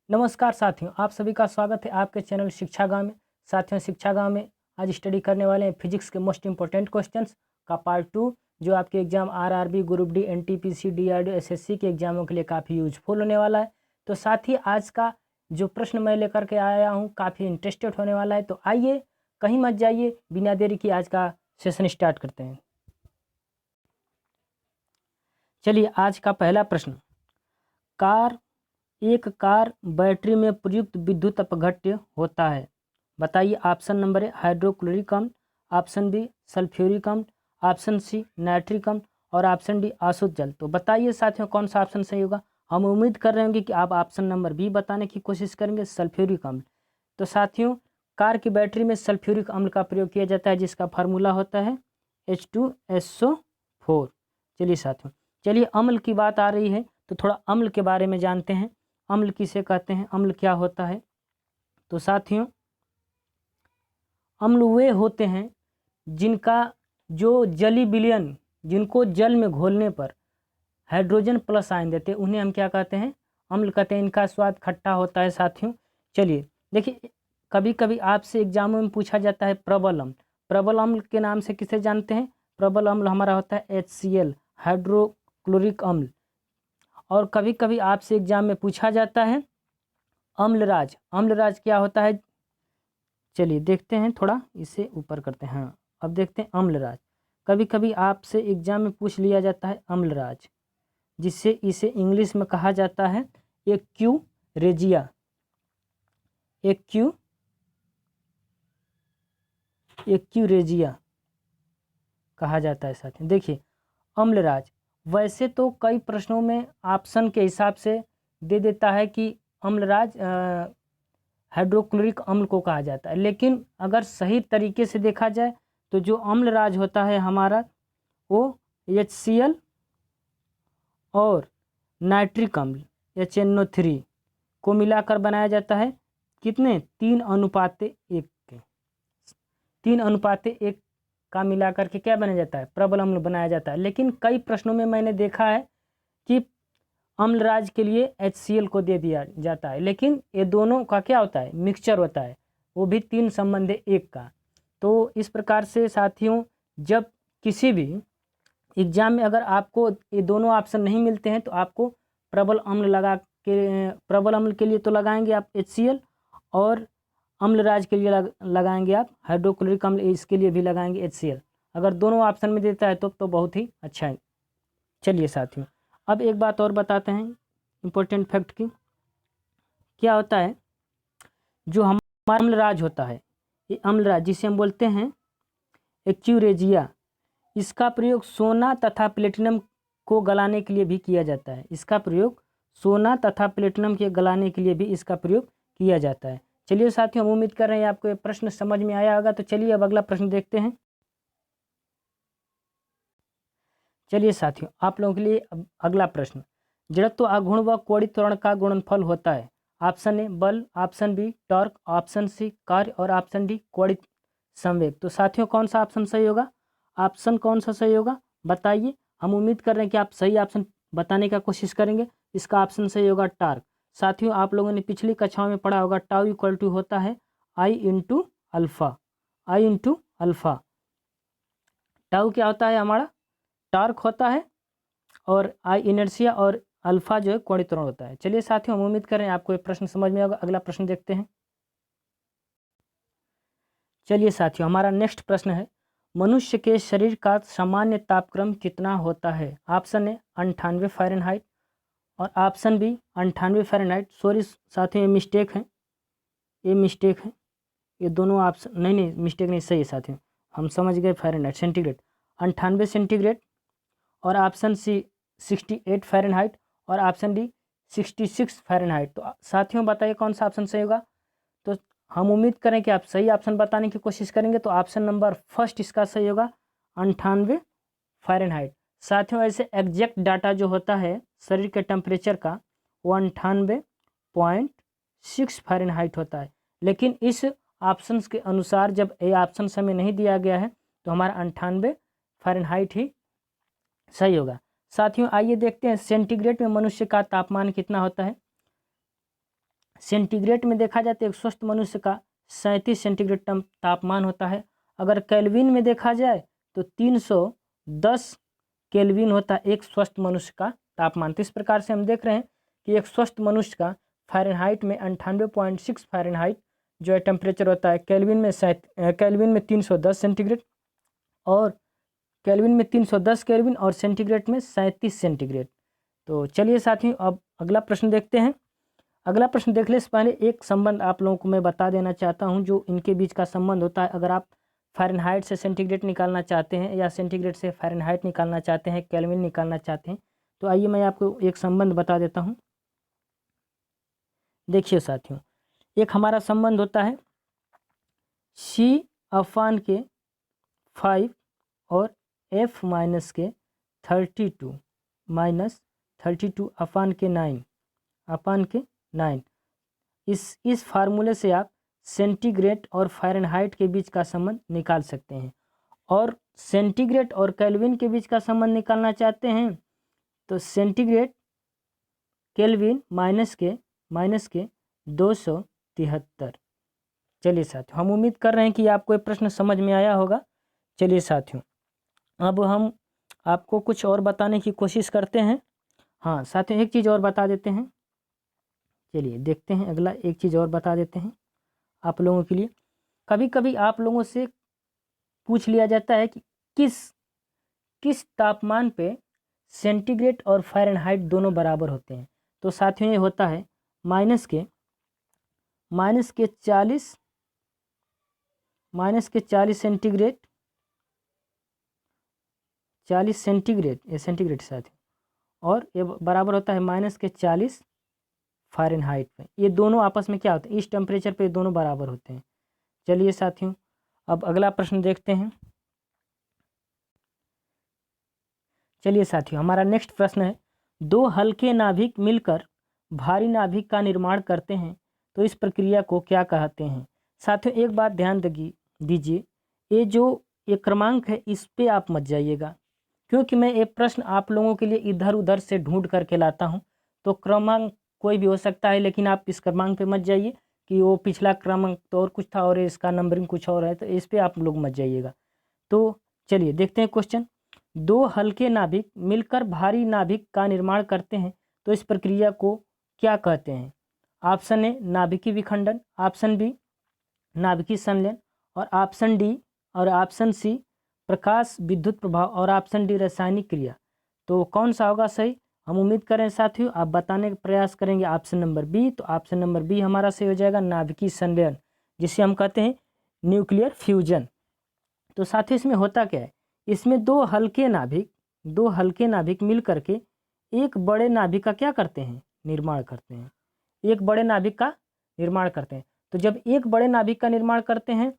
नमस्कार साथियों, आप सभी का स्वागत है आपके चैनल शिक्षा गांव में। साथियों, शिक्षा गांव में आज स्टडी करने वाले हैं फिजिक्स के मोस्ट इंपॉर्टेंट क्वेश्चंस का पार्ट 2, जो आपके exam RRB, group D, NTPC, DRDO, SSC के एग्जामों के लिए काफ़ी यूजफुल होने वाला है। तो साथ ही आज का जो प्रश्न मैं लेकर के आया हूँ काफ़ी इंटरेस्टेड होने वाला है। तो आइए, कहीं मत जाइए, बिना देरी की आज का सेशन स्टार्ट करते हैं। चलिए, आज का पहला प्रश्न। एक कार बैटरी में प्रयुक्त विद्युत अपघट्य होता है। बताइए। ऑप्शन नंबर ए हाइड्रोक्लोरिक अम्ल, ऑप्शन बी सल्फ्यूरिक अम्ल, ऑप्शन सी नाइट्रिक अम्ल और ऑप्शन डी अशुद्ध जल। तो बताइए साथियों, कौन सा ऑप्शन सही होगा। हम उम्मीद कर रहे होंगे कि आप ऑप्शन नंबर बी बताने की कोशिश करेंगे, सल्फ्यूरिक अम्ल। तो साथियों, कार की बैटरी में सल्फ्यूरिक अम्ल का प्रयोग किया जाता है, जिसका फार्मूला होता है H2SO4। चलिए साथियों, चलिए अम्ल की बात आ रही है तो थोड़ा अम्ल के बारे में जानते हैं। अम्ल किसे कहते हैं, अम्ल क्या होता है। तो साथियों, अम्ल वे होते हैं जिनका जो जली विलयन, जिनको जल में घोलने पर हाइड्रोजन प्लस आयन देते हैं, उन्हें हम क्या कहते हैं, अम्ल कहते हैं। इनका स्वाद खट्टा होता है साथियों। चलिए देखिए, कभी कभी आपसे एग्जामों में पूछा जाता है प्रबल अम्ल। प्रबल अम्ल के नाम से किसे जानते हैं। प्रबल अम्ल हमारा होता है HCl, हाइड्रोक्लोरिक अम्ल। और कभी कभी आपसे एग्जाम में पूछा जाता है अम्लराज। अम्लराज क्या होता है, चलिए देखते हैं, थोड़ा इसे ऊपर करते हैं। हाँ, अब देखते हैं अम्लराज। कभी कभी आपसे एग्जाम में पूछ लिया जाता है अम्लराज, जिससे इसे इंग्लिश में कहा जाता है एक्यूरेजिया। एक्यूरेजिया कहा जाता है साथियों। देखिए, अम्लराज वैसे तो कई प्रश्नों में ऑप्शन के हिसाब से दे देता है कि अम्लराज हाइड्रोक्लोरिक अम्ल को कहा जाता है, लेकिन अगर सही तरीके से देखा जाए तो जो अम्लराज होता है हमारा, वो HCl और नाइट्रिक अम्ल HNO3 को मिलाकर बनाया जाता है। कितने, 3:1 के। 3:1 का मिलाकर के क्या बनाया जाता है, प्रबल अम्ल बनाया जाता है। लेकिन कई प्रश्नों में मैंने देखा है कि अम्लराज के लिए HCl को दे दिया जाता है, लेकिन ये दोनों का क्या होता है, मिक्सचर होता है, वो भी 3:1 का। तो इस प्रकार से साथियों, जब किसी भी एग्जाम में अगर आपको ये दोनों ऑप्शन नहीं मिलते हैं तो आपको प्रबल अम्ल लगा के, प्रबल अम्ल के लिए तो लगाएंगे आप HCl, और अम्लराज के लिए लगाएंगे आप हाइड्रोक्लोरिक अम्ल, इसके लिए भी लगाएंगे HCl। अगर दोनों ऑप्शन में देता है तो बहुत ही अच्छा है। चलिए साथियों, अब एक बात और बताते हैं इम्पोर्टेंट फैक्ट की। क्या होता है, जो हमारा अम्लराज होता है, ये अम्लराज जिसे हम बोलते हैं एक्यूरेजिया, इसका प्रयोग सोना तथा प्लेटिनम को गलाने के लिए भी किया जाता है। इसका प्रयोग सोना तथा प्लेटिनम के गलाने के लिए भी इसका प्रयोग किया जाता है। चलिए साथियों, हम उम्मीद कर रहे हैं आपको ये प्रश्न समझ में आया होगा। तो चलिए अब अगला प्रश्न देखते हैं। चलिए साथियों, आप लोगों के लिए अब अगला प्रश्न। जड़त्व आघूर्ण व कोणीय त्वरण का गुणनफल होता है। ऑप्शन ए बल, option B torque, option C कार्य और ऑप्शन डी कोणीय संवेग। तो साथियों, कौन सा ऑप्शन सही होगा, ऑप्शन कौन सा सही होगा, बताइए। हम उम्मीद कर रहे हैं कि आप सही ऑप्शन बताने का कोशिश करेंगे। इसका ऑप्शन सही होगा टार्क। साथियों, आप लोगों ने पिछली कक्षाओं में पढ़ा होगा टाउ इक्वल टू होता है I/अल्फा। I/अल्फा। टाउ क्या होता है हमारा, टार्क होता है, और आई इनर्शिया, और अल्फा जो है कोणीय त्वरण होता है। चलिए साथियों, हम उम्मीद करें आपको ये प्रश्न समझ में आएगा। अगला प्रश्न देखते हैं। चलिए साथियों, हमारा नेक्स्ट प्रश्न है, मनुष्य के शरीर का सामान्य तापक्रम कितना होता है। ऑप्शन ए 98 फ़ारेनहाइट और ऑप्शन बी 98 फ़ारेनहाइट। सॉरी साथियों, ये मिस्टेक है, ये मिस्टेक है, ये दोनों ऑप्शन नहीं, मिस्टेक नहीं, सही है साथियों, हम समझ गए। फ़ारेनहाइट सेंटीग्रेड 98 सेंटीग्रेड, और ऑप्शन सी 68 फ़ारेनहाइट, और ऑप्शन डी 66 फ़ारेनहाइट। तो साथियों बताइए कौन सा ऑप्शन सही होगा। तो हम उम्मीद करें कि आप सही ऑप्शन बताने की कोशिश करेंगे। तो ऑप्शन नंबर फर्स्ट इसका सही होगा, 98 फ़ारेनहाइट। साथियों, ऐसे एग्जैक्ट डाटा जो होता है शरीर के टेम्परेचर का, वो 98.6 फ़ारेनहाइट होता है। लेकिन इस ऑप्शन के अनुसार जब ये ऑप्शन हमें नहीं दिया गया है तो हमारा 98 फ़ारेनहाइट ही सही होगा। साथियों, आइए देखते हैं सेंटीग्रेड में मनुष्य का तापमान कितना होता है। सेंटीग्रेड में देखा जाए तो एक स्वस्थ मनुष्य का 37 सेंटीग्रेड तापमान होता है। अगर केल्विन में देखा जाए तो 310 केल्विन होता है एक स्वस्थ मनुष्य का तापमान। तो इस प्रकार से हम देख रहे हैं कि एक स्वस्थ मनुष्य का फ़ारेनहाइट में 98.6 फ़ारेनहाइट जो है टेम्परेचर होता है। केल्विन में 310 सेंटीग्रेड और केल्विन में 310 केल्विन और सेंटीग्रेड में 37 सेंटीग्रेड। तो चलिए साथियों अब अगला प्रश्न देखते हैं। अगला प्रश्न देखने से पहले एक संबंध आप लोगों को मैं बता देना चाहता हूं जो इनके बीच का संबंध होता है। अगर आप फ़ारेनहाइट से सेंटीग्रेड निकालना चाहते हैं या सेंटीग्रेड से फ़ारेनहाइट निकालना चाहते हैं, केल्विन निकालना चाहते हैं, तो आइए मैं आपको एक संबंध बता देता हूं। देखिए साथियों, एक हमारा संबंध होता है C/5 और F-32 इस फार्मूले से आप सेंटीग्रेड और फ़ारेनहाइट के बीच का संबंध निकाल सकते हैं। और सेंटीग्रेड और केल्विन के बीच का संबंध निकालना चाहते हैं तो सेंटीग्रेड केल्विन माइनस के 273। चलिए साथियों, हम उम्मीद कर रहे हैं कि आपको ये प्रश्न समझ में आया होगा। चलिए साथियों, अब हम आपको कुछ और बताने की कोशिश करते हैं। हाँ साथियों, एक चीज़ और बता देते हैं। चलिए देखते हैं अगला, एक चीज़ और बता देते हैं आप लोगों के लिए। कभी कभी आप लोगों से पूछ लिया जाता है कि किस तापमान पे सेंटीग्रेड और फ़ारेनहाइट दोनों बराबर होते हैं। तो साथियों ये होता है माइनस के 40 सेंटीग्रेड, 40 सेंटीग्रेड, ये सेंटीग्रेड साथियों, और ये बराबर होता है -40 फ़ारेनहाइट पे। ये दोनों आपस में क्या होते हैं, इस टेम्परेचर पे दोनों बराबर होते हैं। चलिए साथियों, अब अगला प्रश्न देखते हैं। चलिए साथियों, हमारा नेक्स्ट प्रश्न है, दो हल्के नाभिक मिलकर भारी नाभिक का निर्माण करते हैं तो इस प्रक्रिया को क्या कहते हैं। साथियों एक बात ध्यान दीजिए, ये जो ये क्रमांक है इस पे आप मत जाइएगा, क्योंकि मैं ये प्रश्न आप लोगों के लिए इधर उधर से ढूंढ करके लाता हूँ। तो क्रमांक कोई भी हो सकता है, लेकिन आप इस क्रमांक पे मत जाइए कि वो पिछला क्रमांक तो और कुछ था और इसका नंबरिंग कुछ और है, तो इस पे आप लोग मत जाइएगा। तो चलिए देखते हैं क्वेश्चन। दो हल्के नाभिक मिलकर भारी नाभिक का निर्माण करते हैं तो इस प्रक्रिया को क्या कहते हैं। ऑप्शन ए नाभिकीय विखंडन, ऑप्शन बी नाभिकीय संलयन, और ऑप्शन डी और ऑप्शन सी प्रकाश विद्युत प्रभाव, और ऑप्शन डी रासायनिक क्रिया। तो कौन सा होगा सही, हम उम्मीद करें साथियों आप बताने का प्रयास करेंगे ऑप्शन नंबर बी। तो ऑप्शन नंबर बी हमारा सही हो जाएगा, नाभिकीय संलयन, जिसे हम कहते हैं न्यूक्लियर फ्यूजन। तो साथियों इसमें होता क्या है, इसमें दो हल्के नाभिक मिल करके एक बड़े नाभिक का क्या करते हैं, निर्माण करते हैं। एक बड़े नाभिक का निर्माण करते हैं। तो जब एक बड़े नाभिक का निर्माण करते हैं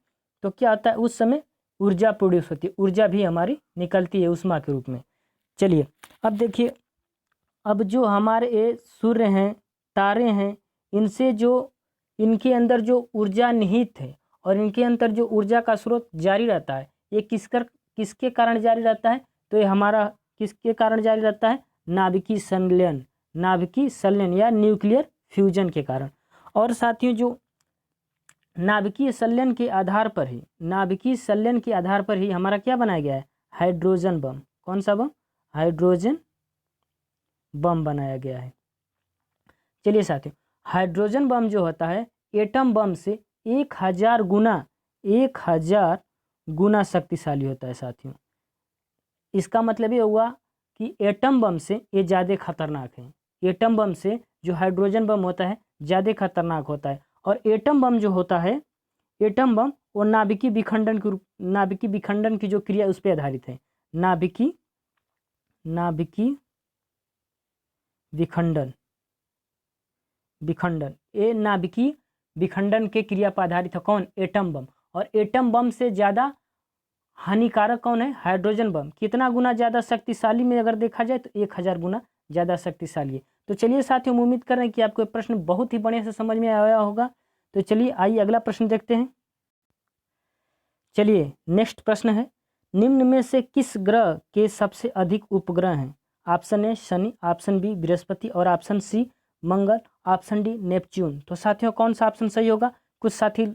तो क्या होता है, उस समय ऊर्जा प्रोड्यूस होती है, ऊर्जा भी हमारी निकलती है उष्मा के रूप में। चलिए अब देखिए, अब जो हमारे ये सूर्य हैं, तारे हैं, इनसे जो इनके अंदर जो ऊर्जा निहित है और इनके अंदर जो ऊर्जा का स्रोत जारी रहता है, ये किसके कारण जारी रहता है, तो ये हमारा किसके कारण जारी रहता है, नाभिकीय संलयन या न्यूक्लियर फ्यूजन के कारण। और साथियों जो नाभिकीय संलयन के आधार पर ही हमारा क्या बनाया गया है, हाइड्रोजन बम। कौन सा बम, हाइड्रोजन बम बनाया गया है। चलिए साथियों, हाइड्रोजन बम जो होता है एटम बम से 1000 गुना शक्तिशाली होता है साथियों। इसका मतलब ये हुआ कि एटम बम से ये ज़्यादा खतरनाक है। एटम बम से जो हाइड्रोजन बम होता है ज़्यादा खतरनाक होता है। और एटम बम जो होता है, एटम बम वो नाभिकीय विखंडन की जो क्रिया उस पर आधारित है। नाभिकीय विखंडन, ये नाभिकीय विखंडन के क्रिया पर आधारित है। कौन, एटम बम। और एटम बम से ज़्यादा हानिकारक कौन है, हाइड्रोजन बम। कितना गुना ज़्यादा शक्तिशाली में अगर देखा जाए तो 1000 गुना ज़्यादा शक्तिशाली है। तो चलिए साथियों, हम उम्मीद कर रहे हैं कि आपको ये प्रश्न बहुत ही बढ़िया से समझ में आया होगा। तो चलिए आइए अगला प्रश्न देखते हैं। चलिए नेक्स्ट प्रश्न है, निम्न में से किस ग्रह के सबसे अधिक उपग्रह हैं। ऑप्शन ए शनि, ऑप्शन बी बृहस्पति, और ऑप्शन सी मंगल, ऑप्शन डी नेपच्यून। तो साथियों कौन सा ऑप्शन सही होगा? कुछ साथी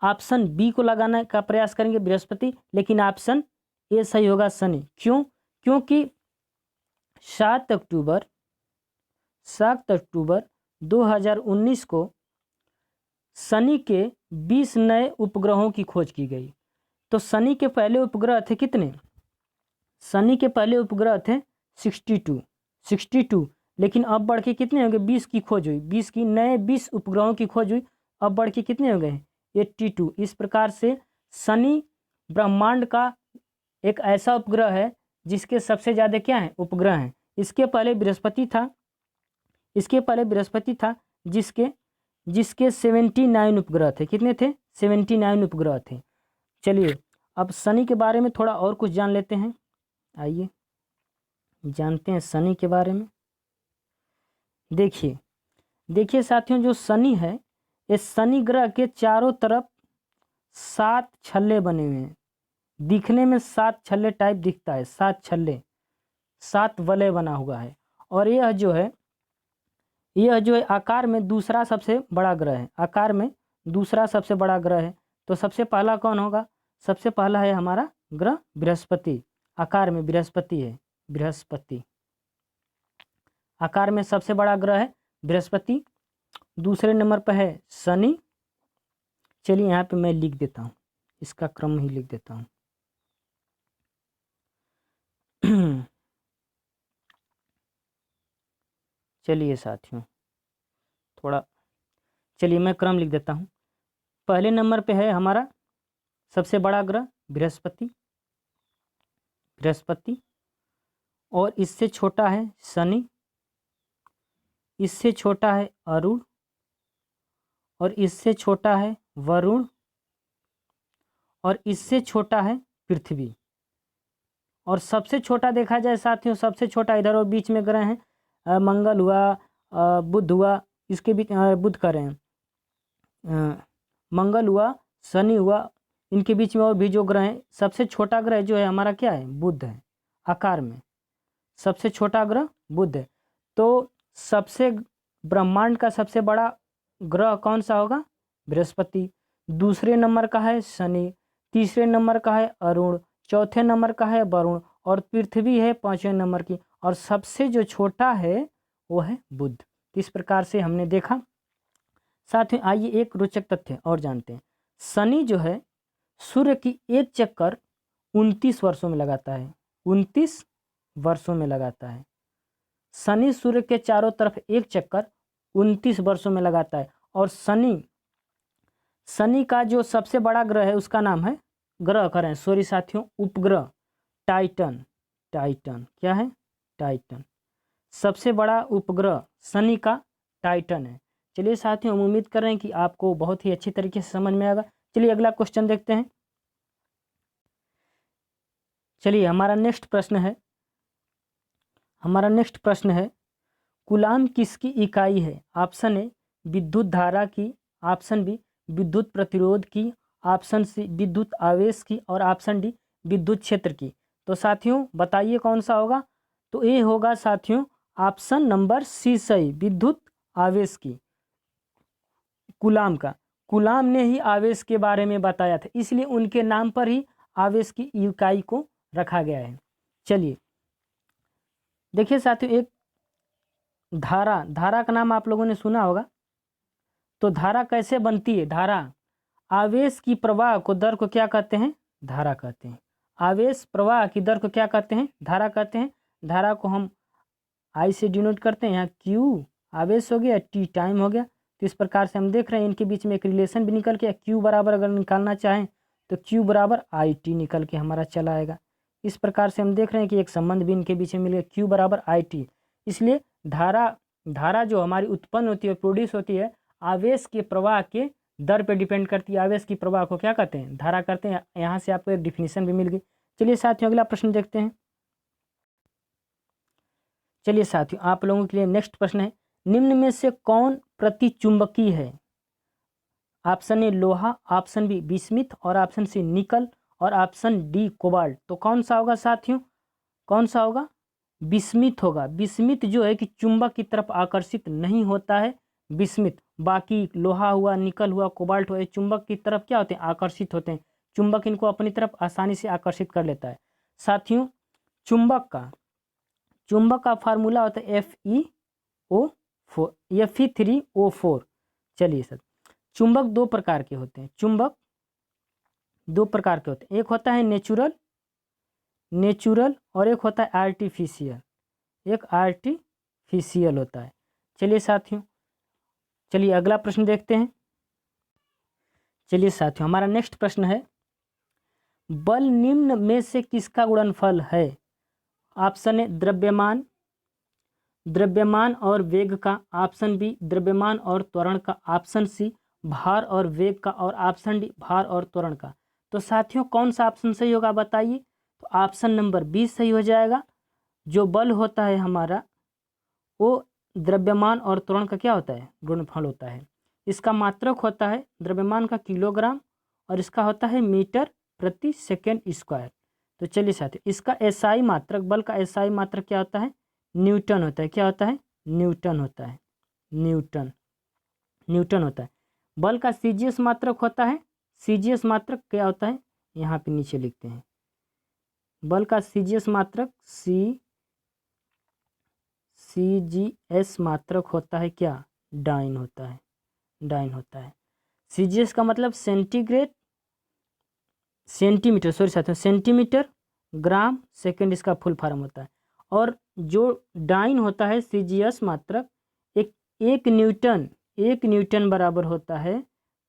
ऑप्शन बी को लगाने का प्रयास करेंगे बृहस्पति, लेकिन ऑप्शन ए सही होगा शनि। क्यों? क्योंकि 7 अक्टूबर 2019 को शनि के 20 नए उपग्रहों की खोज की गई। तो शनि के पहले उपग्रह थे कितने? शनि के पहले उपग्रह थे 62, लेकिन अब बढ़ के कितने हो गए? 20 की खोज हुई, 20 उपग्रहों की खोज हुई, अब बढ़ के कितने हो गए? 82। इस प्रकार से शनि ब्रह्मांड का एक ऐसा उपग्रह है जिसके सबसे ज़्यादा क्या है? उपग्रह हैं। इसके पहले बृहस्पति था जिसके 79 उपग्रह थे। कितने थे? 79 उपग्रह थे। चलिए अब शनि के बारे में थोड़ा और कुछ जान लेते हैं। आइए जानते हैं शनि के बारे में। देखिए साथियों, जो शनि है, इस शनि ग्रह के चारों तरफ 7 छल्ले बने हुए हैं। दिखने में 7 छल्ले टाइप दिखता है, 7 छल्ले, 7 वलय बना हुआ है। और यह जो है आकार में दूसरा सबसे बड़ा ग्रह है। आकार में दूसरा सबसे बड़ा ग्रह है। तो सबसे पहला कौन होगा? सबसे पहला है हमारा ग्रह बृहस्पति। आकार में बृहस्पति है, बृहस्पति आकार में सबसे बड़ा ग्रह है बृहस्पति। दूसरे नंबर पर है शनि। चलिए यहाँ पे मैं लिख देता हूँ, इसका क्रम ही लिख देता हूँ। चलिए साथियों चलिए मैं क्रम लिख देता हूँ। पहले नंबर पे है हमारा सबसे बड़ा ग्रह बृहस्पति, और इससे छोटा है शनि, इससे छोटा है अरुण, और इससे छोटा है वरुण, और इससे छोटा है पृथ्वी। और सबसे छोटा देखा जाए साथियों, सबसे छोटा इधर और बीच में ग्रह हैं, मंगल हुआ, बुध हुआ, इसके बीच बुध कर रहे हैं, मंगल हुआ, शनि हुआ, इनके बीच में और भी जो ग्रह हैं। सबसे छोटा ग्रह जो है हमारा क्या है? बुध है। आकार में सबसे छोटा ग्रह बुध है। तो ब्रह्मांड का सबसे बड़ा ग्रह कौन सा होगा? बृहस्पति। दूसरे नंबर का है शनि, तीसरे नंबर का है अरुण, चौथे नंबर का है वरुण, और पृथ्वी है 5वें नंबर की, और सबसे जो छोटा है वो है बुध। इस प्रकार से हमने देखा। साथ में आइए एक रोचक तथ्य और जानते हैं। शनि जो है सूर्य की एक चक्कर 29 वर्षों में लगाता है, 29 वर्षों में लगाता है। शनि सूर्य के चारों तरफ एक चक्कर 29 वर्षों में लगाता है। और शनि का जो सबसे बड़ा ग्रह है उसका नाम है, ग्रह करें सॉरी साथियों, उपग्रह टाइटन। क्या है? टाइटन। सबसे बड़ा उपग्रह शनि का टाइटन है। चलिए साथियों, हम उम्मीद कर रहे हैं कि आपको बहुत ही अच्छी तरीके से समझ में आएगा। चलिए अगला क्वेश्चन देखते हैं। चलिए हमारा नेक्स्ट प्रश्न है कूलाम किसकी इकाई है? ऑप्शन ए विद्युत धारा की, ऑप्शन बी विद्युत प्रतिरोध की, ऑप्शन सी विद्युत आवेश की, और ऑप्शन डी विद्युत क्षेत्र की। तो साथियों बताइए कौन सा होगा? तो ये होगा साथियों ऑप्शन नंबर सी सही, विद्युत आवेश की। कूलाम ने ही आवेश के बारे में बताया था, इसलिए उनके नाम पर ही आवेश की इकाई को रखा गया है। चलिए देखिए साथियों, एक धारा का नाम आप लोगों ने सुना होगा। तो धारा कैसे बनती है? धारा आवेश की प्रवाह को दर को क्या कहते हैं? धारा कहते हैं। आवेश प्रवाह की दर को क्या कहते हैं? धारा कहते हैं। धारा को हम आई से डिनोट करते हैं। यहाँ क्यू आवेश हो गया, टी टाइम हो गया। तो इस प्रकार से हम देख रहे हैं इनके बीच में एक रिलेशन भी निकल के, क्यू बराबर अगर निकालना चाहें तो क्यू बराबर आई टी निकल के हमारा चला आएगा। इस प्रकार से हम देख रहे हैं कि एक संबंध भी इनके बीच में मिल गया, क्यू बराबर आई टी। इसलिए धारा जो हमारी उत्पन्न होती है, प्रोड्यूस होती है, आवेश के प्रवाह के दर पे डिपेंड करती है। आवेश की प्रवाह को क्या कहते हैं? धारा करते हैं। यहाँ से आपको एक डिफिनीशन भी मिल गई। चलिए साथियों अगला प्रश्न देखते हैं। चलिए साथियों आप लोगों के लिए नेक्स्ट प्रश्न है, निम्न में से कौन प्रतिचुंबकीय है? ऑप्शन ए लोहा, ऑप्शन बी बिस्मिथ, और ऑप्शन सी निकल, और ऑप्शन डी कोबाल्ट। तो कौन सा होगा साथियों? कौन सा होगा? बिस्मिथ होगा। बिस्मिथ जो है कि चुंबक की तरफ आकर्षित नहीं होता है, विस्मित, बाकी लोहा हुआ, निकल हुआ, कोबाल्ट हुआ, ये चुंबक की तरफ क्या होते हैं, आकर्षित होते हैं। चुंबक इनको अपनी तरफ आसानी से आकर्षित कर लेता है। साथियों चुंबक का फार्मूला होता है Fe3O4। चलिए सर, चुंबक दो प्रकार के होते हैं, एक होता है नेचुरल और एक होता है आर्टिफिशियल होता है। चलिए साथियों, चलिए अगला प्रश्न देखते हैं। चलिए साथियों, हमारा नेक्स्ट प्रश्न है, बल निम्न में से किसका गुणनफल है? ऑप्शन ए द्रव्यमान और वेग का, ऑप्शन बी द्रव्यमान और त्वरण का, ऑप्शन सी भार और वेग का, और ऑप्शन डी भार और त्वरण का। तो साथियों कौन सा ऑप्शन सही होगा बताइए? तो ऑप्शन नंबर बी सही हो जाएगा। जो बल होता है हमारा वो द्रव्यमान और त्वरण का क्या होता है, गुणनफल होता है। इसका मात्रक होता है द्रव्यमान का किलोग्राम और इसका होता है मीटर प्रति सेकेंड स्क्वायर। तो चलिए साथियों, इसका एसआई मात्रक, बल का एसआई मात्रक क्या होता है, न्यूटन होता है। क्या होता है, न्यूटन होता है, न्यूटन होता है। बल का सीजीएस मात्रक होता है, सीजीएस मात्रक क्या होता है, यहाँ पे नीचे लिखते हैं। बल का सीजीएस मात्रक सीजीएस मात्रक होता है क्या, डाइन होता है। सीजीएस का मतलब सेंटीमीटर ग्राम सेकंड, इसका फुल फॉर्म होता है। और जो डाइन होता है सीजीएस मात्रक, एक न्यूटन बराबर होता है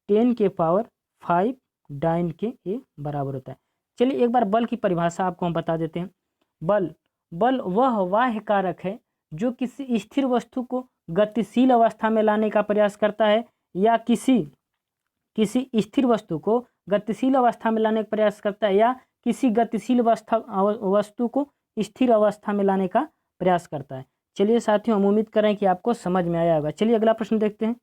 10 के पावर 5 डाइन के ये बराबर होता है। चलिए एक बार बल की परिभाषा आपको हम बता देते हैं। बल वह बाह्य कारक है जो किसी स्थिर वस्तु को गतिशील अवस्था में लाने का प्रयास करता है, या किसी स्थिर वस्तु को गतिशील अवस्था में लाने का प्रयास करता है, या किसी गतिशील वस्तु को स्थिर अवस्था में लाने का प्रयास करता है। चलिए साथियों, हम उम्मीद करें कि आपको समझ में आया होगा। चलिए अगला प्रश्न देखते हैं।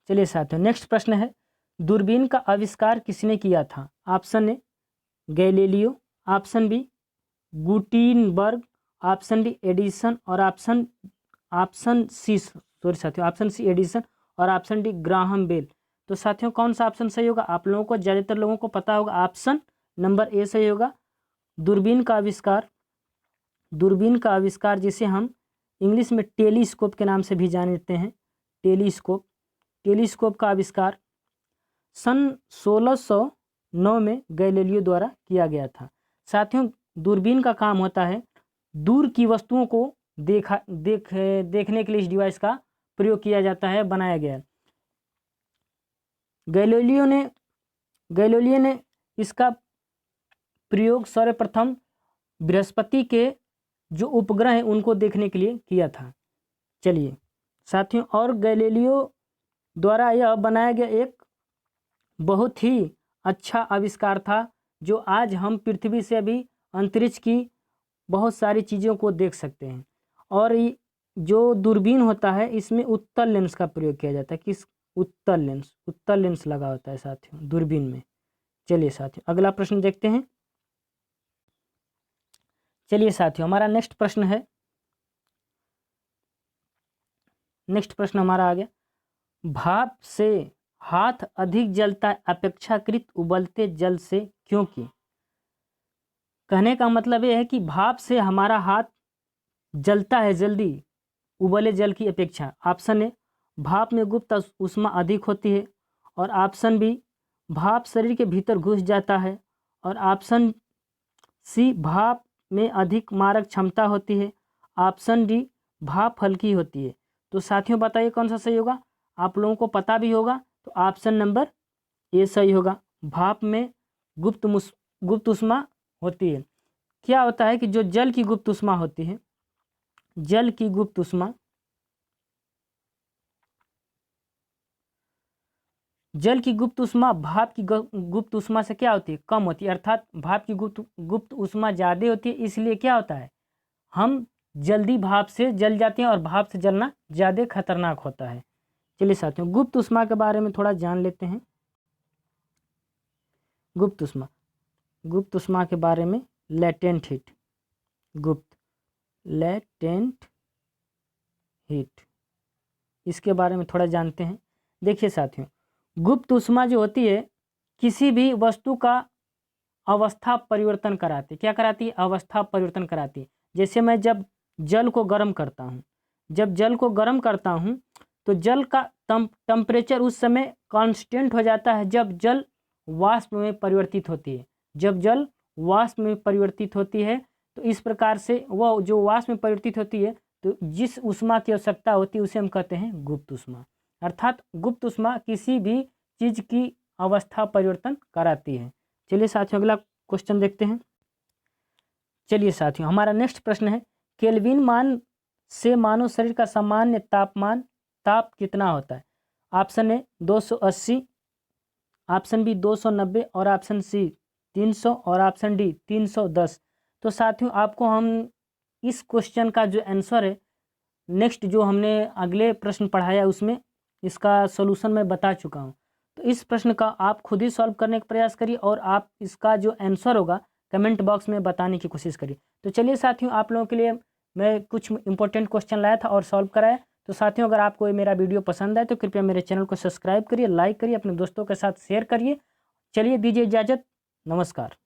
चलिए साथियों, नेक्स्ट प्रश्न है, दूरबीन का आविष्कार किसने किया था? Option A Galileo, option B Gutenberg, option D Edison, और ऑप्शन सी एडिसन, और ऑप्शन डी ग्राहम बेल। तो साथियों कौन सा ऑप्शन सही होगा? आप लोगों को, ज़्यादातर लोगों को पता होगा ऑप्शन नंबर ए सही होगा। दूरबीन का आविष्कार जिसे हम इंग्लिश में टेलीस्कोप के नाम से भी जानते हैं, टेलीस्कोप का आविष्कार सन 1609 में गैलीलियो द्वारा किया गया था। साथियों दूरबीन का काम होता है दूर की वस्तुओं को देखने के लिए इस डिवाइस का प्रयोग किया जाता है, बनाया गया है। गैलीलियो ने इसका प्रयोग सर्वप्रथम बृहस्पति के जो उपग्रह हैं उनको देखने के लिए किया था। चलिए साथियों, और गैलीलियो द्वारा यह बनाया गया एक बहुत ही अच्छा आविष्कार था, जो आज हम पृथ्वी से अभी अंतरिक्ष की बहुत सारी चीज़ों को देख सकते हैं। और जो दूरबीन होता है इसमें उत्तल लेंस का प्रयोग किया जाता है। किस? उत्तल लेंस लगा होता है साथियों दूरबीन में। चलिए साथियों अगला प्रश्न देखते हैं। चलिए साथियों, हमारा नेक्स्ट प्रश्न हमारा आ गया, भाप से हाथ अधिक जलता है अपेक्षाकृत उबलते जल से, क्योंकि? कहने का मतलब यह है कि भाप से हमारा हाथ जलता है जल्दी उबले जल की अपेक्षा। ऑप्शन ए भाप में गुप्त ऊष्मा अधिक होती है, और ऑप्शन बी भाप शरीर के भीतर घुस जाता है, और ऑप्शन सी भाप में अधिक मारक क्षमता होती है, ऑप्शन डी भाप हल्की होती है। तो साथियों बताइए कौन सा सही होगा? आप लोगों को पता भी होगा तो ऑप्शन नंबर ए सही होगा। भाप में गुप्त ऊष्मा होती है। क्या होता है कि जो जल की गुप्त ऊष्मा होती है, जल की गुप्त ऊष्मा भाप की गुप्त ऊष्मा से क्या होती है? कम होती है। अर्थात भाप की गुप्त ऊष्मा ज़्यादा होती है, इसलिए क्या होता है, हम जल्दी भाप से जल जाते हैं और भाप से जलना ज़्यादा खतरनाक होता है। चलिए साथियों गुप्त ऊष्मा के बारे में थोड़ा जान लेते हैं। गुप्त ऊष्मा के बारे में, लेटेंट हीट हीट, इसके बारे में थोड़ा जानते हैं। देखिए साथियों, गुप्त ऊष्मा जो होती है किसी भी वस्तु का अवस्था परिवर्तन कराती है। क्या कराती है? अवस्था परिवर्तन कराती है। जैसे मैं जब जल को गर्म करता हूँ, जब जल को गर्म करता हूँ तो जल का टेम्परेचर उस समय कांस्टेंट हो जाता है जब जल वाष्प में परिवर्तित होती है। जब जल वाष्प में परिवर्तित होती है तो इस प्रकार से वह जो वाष्प में परिवर्तित होती है तो जिस ऊष्मा की आवश्यकता होती है उसे हम कहते हैं गुप्त ऊष्मा। अर्थात गुप्त ऊष्मा किसी भी चीज की अवस्था परिवर्तन कराती है। चलिए साथियों अगला क्वेश्चन देखते हैं। चलिए साथियों हमारा नेक्स्ट प्रश्न है, केल्विन मान से मानव शरीर का सामान्य ताप कितना होता है? ऑप्शन ए 280, ऑप्शन बी 290 और ऑप्शन सी 300 और ऑप्शन डी 310। तो साथियों आपको हम इस क्वेश्चन का जो आंसर है नेक्स्ट जो हमने अगले प्रश्न पढ़ाया उसमें इसका सॉल्यूशन मैं बता चुका हूँ। तो इस प्रश्न का आप खुद ही सॉल्व करने का प्रयास करिए और आप इसका जो आंसर होगा कमेंट बॉक्स में बताने की कोशिश करिए। तो चलिए साथियों आप लोगों के लिए मैं कुछ इंपॉर्टेंट क्वेश्चन लाया था और सॉल्व कराया। तो साथियों अगर आपको ये मेरा वीडियो पसंद आए तो कृपया मेरे चैनल को सब्सक्राइब करिए, लाइक करिए, अपने दोस्तों के साथ शेयर करिए। चलिए दीजिए इजाज़त, नमस्कार।